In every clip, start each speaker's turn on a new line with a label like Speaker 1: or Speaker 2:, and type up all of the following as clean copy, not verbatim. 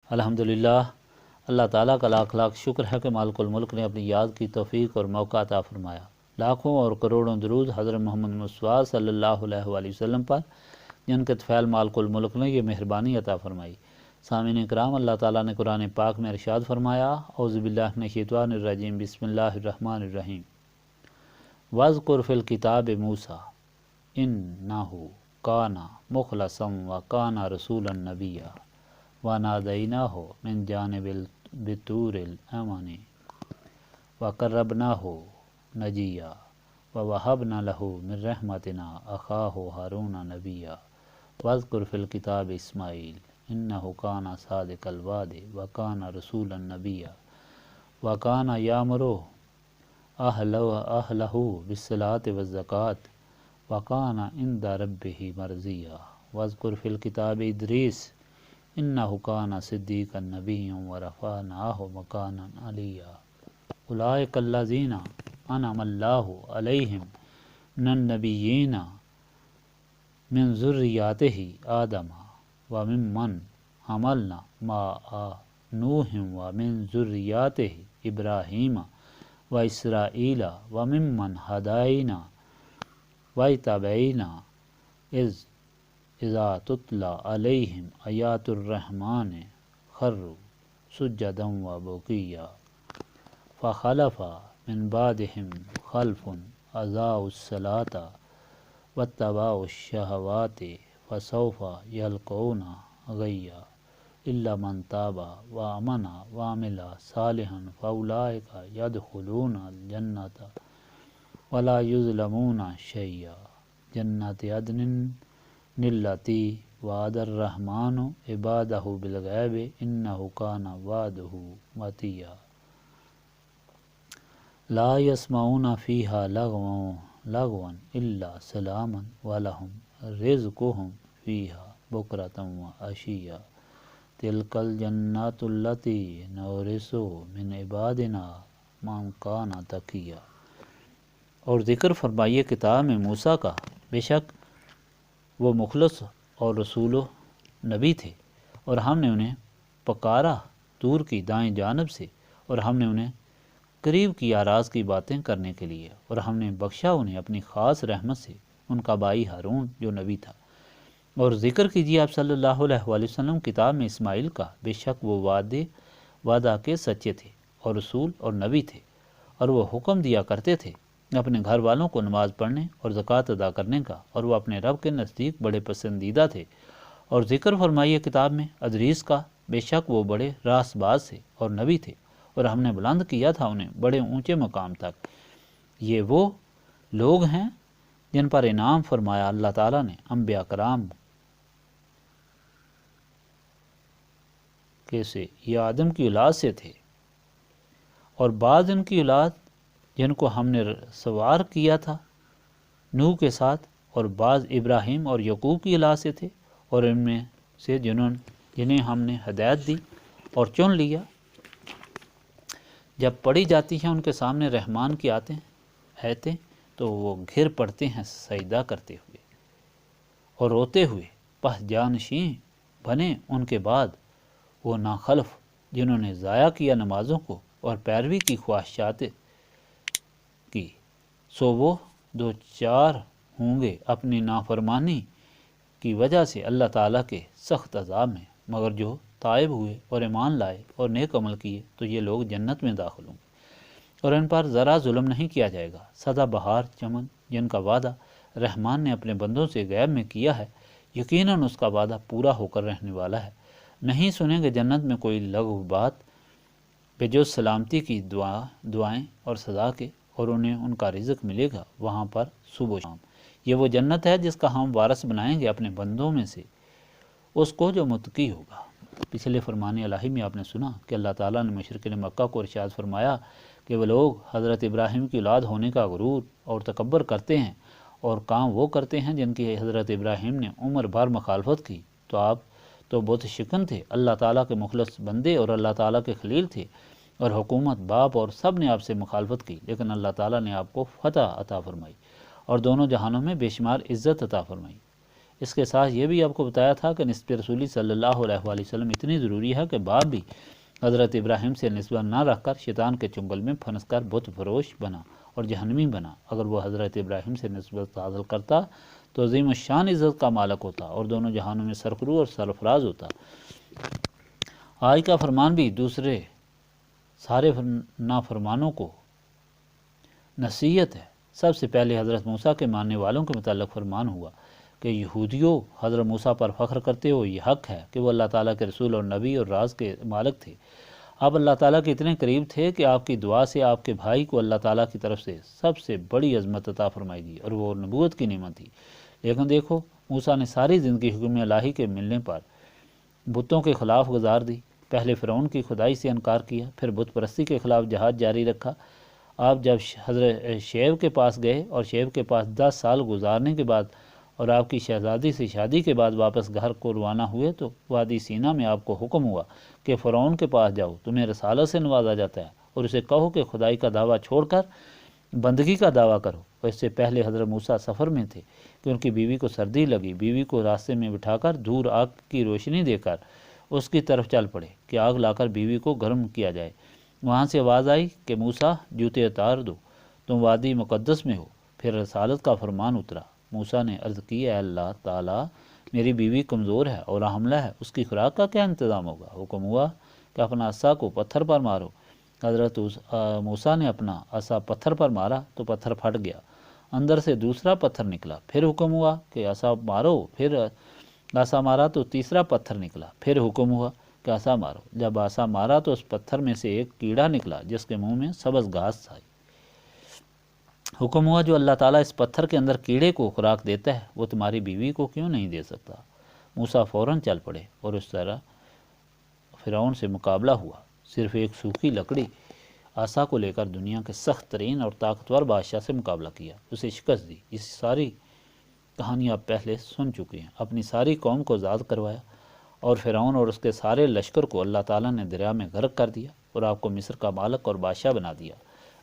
Speaker 1: الحمدللہ، اللہ تعالیٰ کا لاکھ لاکھ شکر ہے کہ مالک الملک نے اپنی یاد کی توفیق اور موقع عطا فرمایا۔ لاکھوں اور کروڑوں درود حضرت محمد مصطفیٰ صلی اللہ علیہ وآلہ وسلم پر، جن کے طفیل مالک الملک نے یہ مہربانی عطا فرمائی۔ سامعین اکرام، اللہ تعالیٰ نے قرآن پاک میں ارشاد فرمایا، اعوذ باللہ من الشیطان الرجیم، بسم اللہ الرحمن الرحیم۔ وَاذْكُرْ فِي الْكِتَابِ مُوسَىٰ إِنَّهُ كَانَ مُخْلَصًا وَكَانَ رَسُولًا نَبِيًّا وَنَادَيْنَاهُ مِنْ جَانِبِ الطُّورِ الْأَيْمَنِ وَقَرَّبْنَاهُ نَجِيًّا وَوَهَبْنَا لَهُ مِنْ رَحْمَتِنَا أَخَاهُ هَارُونَ نَبِيًّا وَاذْكُرْ فِي الْكِتَابِ إِسْمَاعِيلَ إِنَّهُ كَانَ صَادِقَ الْوَعْدِ وَكَانَ رَسُولًا نَبِيًّا وَكَانَ يَأْمُرُ أَهْلَهُ بِالصَّلَاةِ وَالزَّكَاةِ وَكَانَ عِندَ رَبِّهِ مَرْضِيًّا وَاذْكُرْ فِي الْكِتَابِ إِدْرِيسَ إِنَّهُ كَانَ صِدِّيقًا نَبِيًّا وَرَفَعْنَاهُ مَكَانًا عَلِيًّا أُولَٰئِكَ الَّذِينَ أَنْعَمَ اللَّهُ عَلَيْهِم مِّنَ النَّبِيِّينَ مِن ذُرِّيَّةِ آدَمَ وَمِمَّنْ حَمَلْنَا مَعَ نُوحٍ وَمِن ذُرِّيَّةِ إِبْرَاهِيمَ وَإِسْرَائِيلَ وَمِمَّنْ هَدَيْنَا وَاجْتَبَيْنَا إِذَا تُتْلَىٰ عَلَيْهِمْ آيَاتُ الرَّحْمَٰنِ خَرُّوا سُجَّدًا وَبُكِيًّا فَخَلَفَ مِن بَعْدِهِمْ خَلْفٌ أَضَاعُوا الصَّلَاةَ وَاتَّبَعُوا الشَّهَوَاتِ فَسَوْفَ يَلْقَوْنَ غَيًّا إِلَّا مَن تَابَ وَآمَنَ وَعَمِلَ صَالِحًا فَأُولَٰئِكَ يَدْخُلُونَ الْجَنَّةَ وَلَا يُظْلَمُونَ شَيْئًا جَنَّاتِ عَدْنٍ التِّي وَعَدَ الرَّحْمَٰنُ عِبَادَهُ بِالْغَیبِ إِنَّهُ كَانَ وَعْدُهُ مَأْتِیًّا لَا يَسْمَعُونَ فِیہا لَغْوًا إِلَّا سَلَامًا وَلَهُمْ رِزْقُهُمْ فِیہا بُکْرَةً وَعَشِیًّا تِلْکَ الْجَنَّاتُ الَّتِی نُورِثُ مِنْ عِبَادِنَا مَن کَانَ تَقِیًّا۔ اور ذکر فرمائیے کتاب میں موسیٰ کا، بے شک وہ مخلص اور رسول و نبی تھے، اور ہم نے انہیں پکارا طور کی دائیں جانب سے، اور ہم نے انہیں قریب کیا راز کی باتیں کرنے کے لیے، اور ہم نے بخشا انہیں اپنی خاص رحمت سے ان کا بھائی ہارون جو نبی تھا۔ اور ذکر کیجیے آپ صلی اللہ علیہ وآلہ وسلم کتاب میں اسماعیل کا، بے شک وہ وعدہ کے سچے تھے اور رسول اور نبی تھے، اور وہ حکم دیا کرتے تھے اپنے گھر والوں کو نماز پڑھنے اور زکوٰۃ ادا کرنے کا، اور وہ اپنے رب کے نزدیک بڑے پسندیدہ تھے۔ اور ذکر فرمائیے کتاب میں ادریس کا، بے شک وہ بڑے راست باز تھے اور نبی تھے، اور ہم نے بلند کیا تھا انہیں بڑے اونچے مقام تک۔ یہ وہ لوگ ہیں جن پر انعام فرمایا اللہ تعالیٰ نے انبیاء کرام سے، یہ آدم کی اولاد سے تھے، اور بعض ان کی اولاد جن کو ہم نے سوار کیا تھا نوح کے ساتھ، اور بعض ابراہیم اور یعقوب کی اولاد سے تھے، اور ان میں سے جنہیں ہم نے ہدایت دی اور چن لیا۔ جب پڑھی جاتی ہیں ان کے سامنے رحمان کی آیتیں تو وہ گر پڑتے ہیں سجدہ کرتے ہوئے اور روتے ہوئے، پس جانشین بنے ان کے بعد وہ ناخلف جنہوں نے ضائع کیا نمازوں کو اور پیروی کی خواہشات کی، سو وہ دو چار ہوں گے اپنی نافرمانی کی وجہ سے اللہ تعالیٰ کے سخت عذاب میں، مگر جو تائب ہوئے اور ایمان لائے اور نیک عمل کیے تو یہ لوگ جنت میں داخل ہوں گے، اور ان پر ذرا ظلم نہیں کیا جائے گا۔ سدا بہار چمن جن کا وعدہ رحمان نے اپنے بندوں سے غیب میں کیا ہے، یقیناً اس کا وعدہ پورا ہو کر رہنے والا ہے۔ نہیں سنیں گے جنت میں کوئی لغو بات بجز سلامتی کی دعائیں اور سزا کے، اور انہیں ان کا رزق ملے گا وہاں پر صبح و شام۔ یہ وہ جنت ہے جس کا ہم وارث بنائیں گے اپنے بندوں میں سے اس کو جو متقی ہوگا۔ پچھلے فرمان الہی میں آپ نے سنا کہ اللہ تعالیٰ نے مشرکین مکہ کو ارشاد فرمایا کہ وہ لوگ حضرت ابراہیم کی اولاد ہونے کا غرور اور تکبر کرتے ہیں، اور کام وہ کرتے ہیں جن کی حضرت ابراہیم نے عمر بھر مخالفت کی، تو آپ تو بت شکن تھے، اللہ تعالیٰ کے مخلص بندے اور اللہ تعالیٰ کے خلیل تھے، اور حکومت باپ اور سب نے آپ سے مخالفت کی، لیکن اللہ تعالیٰ نے آپ کو فتح عطا فرمائی اور دونوں جہانوں میں بے شمار عزت عطا فرمائی۔ اس کے ساتھ یہ بھی آپ کو بتایا تھا کہ نسبت رسولی صلی اللہ علیہ وآلہ وسلم اتنی ضروری ہے کہ باپ بھی حضرت ابراہیم سے نسبت نہ رکھ کر شیطان کے چنگل میں پھنس کر بت فروش بنا اور جہنمی بنا۔ اگر وہ حضرت ابراہیم سے نسبت حاصل کرتا تو عظیم الشان عزت کا مالک ہوتا اور دونوں جہانوں میں سرفرو اور سرفراز ہوتا۔ آج کا فرمان بھی دوسرے سارے نافرمانوں کو نصیحت ہے۔ سب سے پہلے حضرت موسیٰ کے ماننے والوں کے متعلق فرمان ہوا کہ یہودیوں حضرت موسیٰ پر فخر کرتے ہو یہ حق ہے کہ وہ اللہ تعالیٰ کے رسول اور نبی اور راز کے مالک تھے۔ آپ اللہ تعالیٰ کے اتنے قریب تھے کہ آپ کی دعا سے آپ کے بھائی کو اللہ تعالیٰ کی طرف سے سب سے بڑی عظمت عطا فرمائی دی اور وہ نبوت کی نعمت تھی۔ لیکن دیکھو موسیٰ نے ساری زندگی حکم الہی کے ملنے پر بتوں کے خلاف گزار دی۔ پہلے فرعون کی خدائی سے انکار کیا، پھر بت پرستی کے خلاف جہاد جاری رکھا۔ آپ جب حضرت شعیب کے پاس گئے اور شعیب کے پاس 10 سال گزارنے کے بعد اور آپ کی شہزادی سے شادی کے بعد واپس گھر کو روانہ ہوئے تو وادی سینا میں آپ کو حکم ہوا کہ فرعون کے پاس جاؤ، تمہیں رسالت سے نوازا جاتا ہے، اور اسے کہو کہ خدائی کا دعویٰ چھوڑ کر بندگی کا دعویٰ کرو۔ اور اس سے پہلے حضرت موسیٰ سفر میں تھے کہ ان کی بیوی کو سردی لگی، بیوی کو راستے میں بٹھا کر دور آگ کی روشنی دے کر اس کی طرف چل پڑے کہ آگ لا کر بیوی کو گرم کیا جائے۔ وہاں سے آواز آئی کہ موسیٰ جوتے اتار دو، تم وادی مقدس میں ہو۔ پھر رسالت کا فرمان اترا۔ موسیٰ نے عرض کی اے اللہ تعالیٰ میری بیوی کمزور ہے اور حاملہ ہے، اس کی خوراک کا کیا انتظام ہوگا؟ حکم ہوا کہ اپنا عصا کو پتھر پر مارو۔ حضرت موسیٰ نے اپنا عصا پتھر پر مارا تو پتھر پھٹ گیا، اندر سے دوسرا پتھر نکلا۔ پھر حکم ہوا کہ عصا مارو، پھر عصا مارا تو تیسرا پتھر نکلا۔ پھر حکم ہوا کہ عصا مارو۔ جب عصا مارا تو اس پتھر میں سے ایک کیڑا نکلا جس کے منہ میں سبز گھاس تھی۔ حکم ہوا جو اللہ تعالیٰ اس پتھر کے اندر کیڑے کو خوراک دیتا ہے وہ تمہاری بیوی کو کیوں نہیں دے سکتا؟ موسیٰ فوراً چل پڑے اور اس طرح فرعون سے مقابلہ ہوا۔ صرف ایک سوکھی لکڑی عصا کو لے کر دنیا کے سخت ترین اور طاقتور بادشاہ سے مقابلہ کیا، اسے شکست دی۔ یہ ساری کہانی آپ پہلے سن چکے ہیں۔ اپنی ساری قوم کو آزاد کروایا اور فرعون اور اس کے سارے لشکر کو اللہ تعالیٰ نے دریا میں غرق کر دیا اور آپ کو مصر کا مالک اور بادشاہ بنا دیا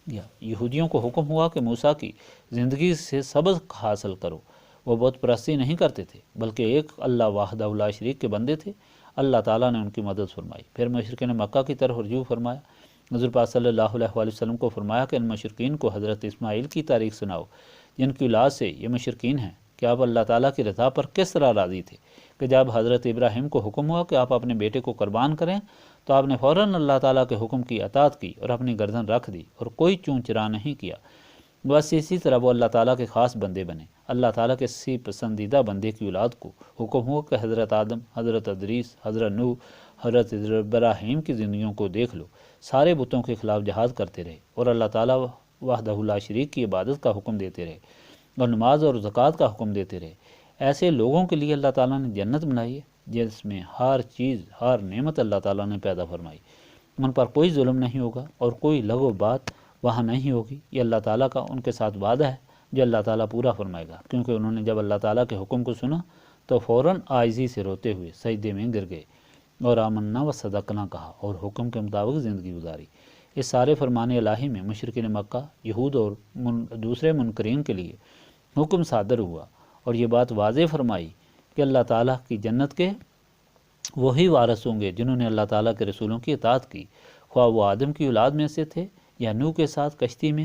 Speaker 1: گیا۔ یہودیوں کو حکم ہوا کہ موسیٰ کی زندگی سے سبق حاصل کرو۔ وہ بت پرستی نہیں کرتے تھے بلکہ ایک اللہ وحدہ لا شریک کے بندے تھے۔ اللہ تعالیٰ نے ان کی مدد فرمائی۔ پھر مشرکین مکہ کی طرف رجوع فرمایا۔ حضور پاک صلی اللہ علیہ وآلہ وسلم کو فرمایا کہ ان مشرکین کو حضرت اسماعیل کی تاریخ سناؤ جن کی اولاد سے یہ مشرکین ہیں کہ آپ اللہ تعالیٰ کی رضا پر کس طرح راضی تھے کہ جب حضرت ابراہیم کو حکم ہوا کہ آپ اپنے بیٹے کو قربان کریں تو آپ نے فوراً اللہ تعالیٰ کے حکم کی اطاعت کی اور اپنی گردن رکھ دی اور کوئی چون چرا نہیں کیا۔ بس اسی طرح وہ اللہ تعالیٰ کے خاص بندے بنے۔ اللہ تعالیٰ کے اسی پسندیدہ بندے کی اولاد کو حکم ہوا کہ حضرت آدم، حضرت ادریس، حضرت نوح، حضرت ابراہیم کی زندگیوں کو دیکھ لو، سارے بتوں کے خلاف جہاد کرتے رہے اور اللہ تعالیٰ وحدہ لا شریک کی عبادت کا حکم دیتے رہے اور نماز اور زکوٰۃ کا حکم دیتے رہے۔ ایسے لوگوں کے لیے اللہ تعالیٰ نے جنت بنائی ہے جس میں ہر چیز، ہر نعمت اللہ تعالیٰ نے پیدا فرمائی۔ ان پر کوئی ظلم نہیں ہوگا اور کوئی لغو بات وہاں نہیں ہوگی۔ یہ اللہ تعالیٰ کا ان کے ساتھ وعدہ ہے جو اللہ تعالیٰ پورا فرمائے گا، کیونکہ انہوں نے جب اللہ تعالیٰ کے حکم کو سنا تو فوراً عاجزی سے روتے ہوئے سجدے میں گر گئے اور آمنا و صدقنا کہا اور حکم کے مطابق زندگی گزاری۔ اس سارے فرمان الہی میں مشرکین مکہ، یہود اور دوسرے منکرین کے لیے حکم صادر ہوا اور یہ بات واضح فرمائی کہ اللہ تعالیٰ کی جنت کے وہی وارث ہوں گے جنہوں نے اللہ تعالیٰ کے رسولوں کی اطاعت کی، خواہ وہ آدم کی اولاد میں سے تھے یا نوح کے ساتھ کشتی میں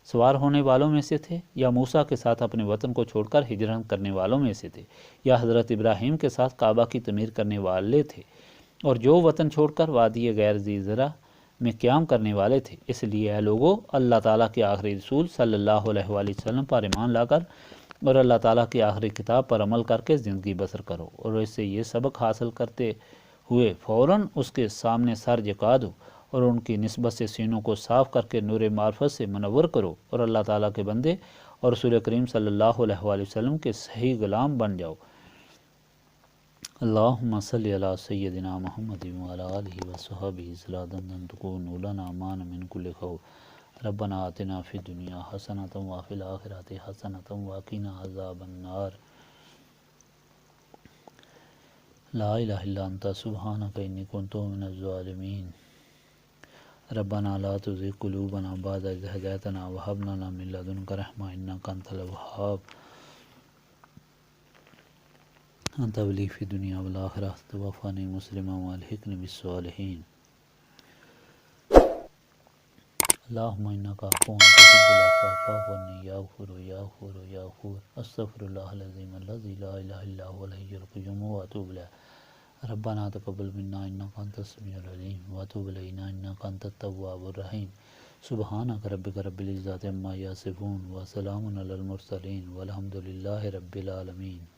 Speaker 1: سوار ہونے والوں میں سے تھے یا موسیٰ کے ساتھ اپنے وطن کو چھوڑ کر ہجرت کرنے والوں میں سے تھے یا حضرت ابراہیم کے ساتھ کعبہ کی تعمیر کرنے والے تھے اور جو وطن چھوڑ کر وادی غیر ذی زرع میں قیام کرنے والے تھے۔ اس لیے اے لوگو اللہ تعالیٰ کے آخری رسول صلی اللہ علیہ وآلہ وسلم پر ایمان لا کر اور اللہ تعالیٰ کی آخری کتاب پر عمل کر کے زندگی بسر کرو اور اس سے یہ سبق حاصل کرتے ہوئے فوراً اس کے سامنے سر جھکا دو اور ان کی نسبت سے سینوں کو صاف کر کے نور معرفت سے منور کرو اور اللہ تعالیٰ کے بندے اور رسول کریم صلی اللہ علیہ وآلہ وسلم کے صحیح غلام بن جاؤ۔ اللہم صلی علی سیدنا محمد وعلی آلہ وصحبہ صلاۃ تکون لنا امان من کل خوف ربنا آتنا فی الدنیا حسنۃ وفی الآخرۃ حسنۃ وقنا عذاب النار۔ لا الہ الا انت سبحانک انی کنت من الظالمین۔ ربنا لا تزغ قلوبنا بعد اذ ہدیتنا وہب لنا من لدنک رحمۃ انک انت الوہاب۔ انت ولی فی دنیا والآخرہ توفانی مسلما والحقنی بالصالحین اللہم انکا عفو تحب العفو فاعف عنی یا غفور یا غفور یا غفور استغفر اللہ العظیم الذی لا الہ الا هو الحی القیوم واتوب الیہ ربنا تقبل منا انک انت السمیع العلیم واتوب علینا انک انت التواب الرحیم سبحانک ربک رب العزت عما یصفون وسلام علی المرسلین والحمد للہ رب العالمین.